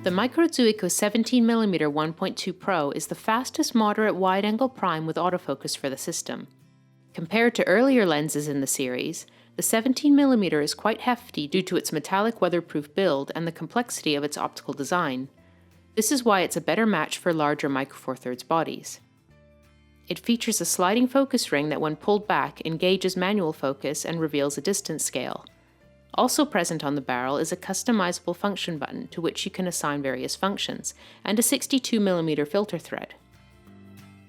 The Zuiko 17mm 1.2 Pro is the fastest moderate wide-angle prime with autofocus for the system. Compared to earlier lenses in the series, the 17mm is quite hefty due to its metallic weatherproof build and the complexity of its optical design. This is why it's a better match for larger Micro Four Thirds bodies. It features a sliding focus ring that, when pulled back, engages manual focus and reveals a distance scale. Also present on the barrel is a customizable function button to which you can assign various functions, and a 62mm filter thread.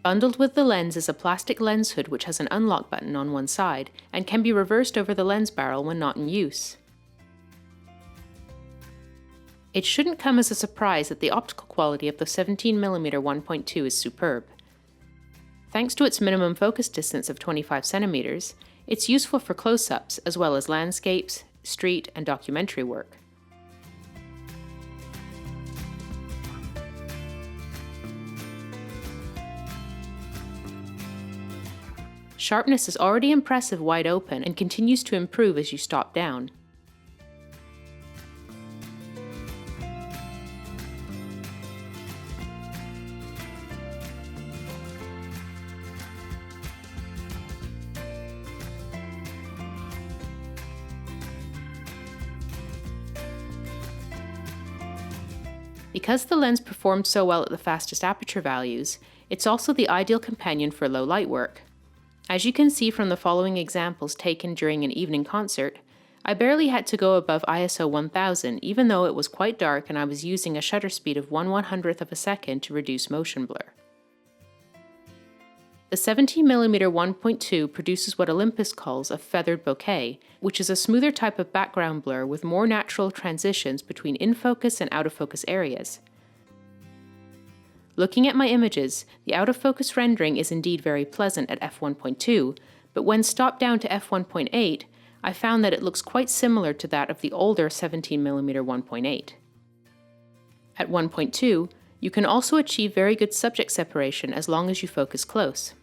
Bundled with the lens is a plastic lens hood which has an unlock button on one side and can be reversed over the lens barrel when not in use. It shouldn't come as a surprise that the optical quality of the 17mm 1.2 is superb. Thanks to its minimum focus distance of 25 cm, it's useful for close-ups as well as landscapes, street, and documentary work. Sharpness is already impressive wide open and continues to improve as you stop down. Because the lens performs so well at the fastest aperture values, it's also the ideal companion for low light work. As you can see from the following examples taken during an evening concert, I barely had to go above ISO 1000 even though it was quite dark and I was using a shutter speed of 1/100th of a second to reduce motion blur. The 17mm 1.2 produces what Olympus calls a feathered bokeh, which is a smoother type of background blur with more natural transitions between in-focus and out-of-focus areas. Looking at my images, the out-of-focus rendering is indeed very pleasant at f1.2, but when stopped down to f1.8, I found that it looks quite similar to that of the older 17mm 1.8. At 1.2, you can also achieve very good subject separation as long as you focus close.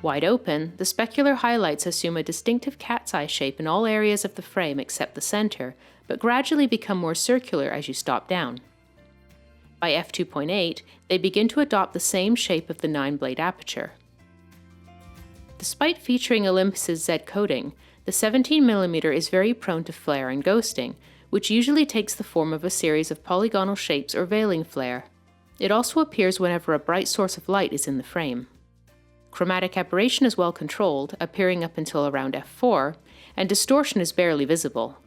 Wide open, the specular highlights assume a distinctive cat's eye shape in all areas of the frame except the center, but gradually become more circular as you stop down. By f2.8, they begin to adopt the same shape of the 9-blade aperture. Despite featuring Olympus's Z coating, the 17mm is very prone to flare and ghosting, which usually takes the form of a series of polygonal shapes or veiling flare. It also appears whenever a bright source of light is in the frame. Chromatic aberration is well controlled, appearing up until around f4, and distortion is barely visible.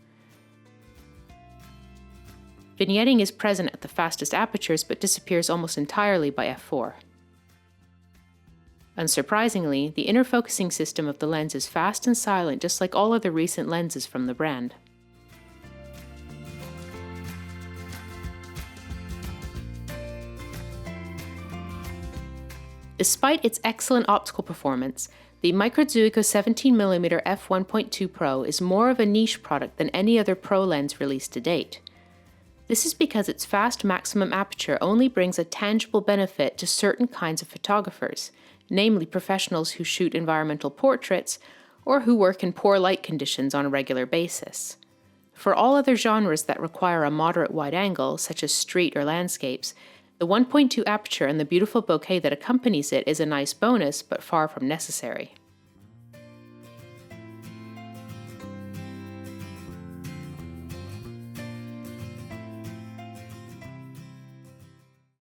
Vignetting is present at the fastest apertures but disappears almost entirely by f4. Unsurprisingly, the inner focusing system of the lens is fast and silent just like all other recent lenses from the brand. Despite its excellent optical performance, the Zuiko 17mm f1.2 Pro is more of a niche product than any other Pro lens released to date. This is because its fast maximum aperture only brings a tangible benefit to certain kinds of photographers, namely professionals who shoot environmental portraits or who work in poor light conditions on a regular basis. For all other genres that require a moderate wide angle, such as street or landscapes, the 1.2 aperture and the beautiful bokeh that accompanies it is a nice bonus, but far from necessary.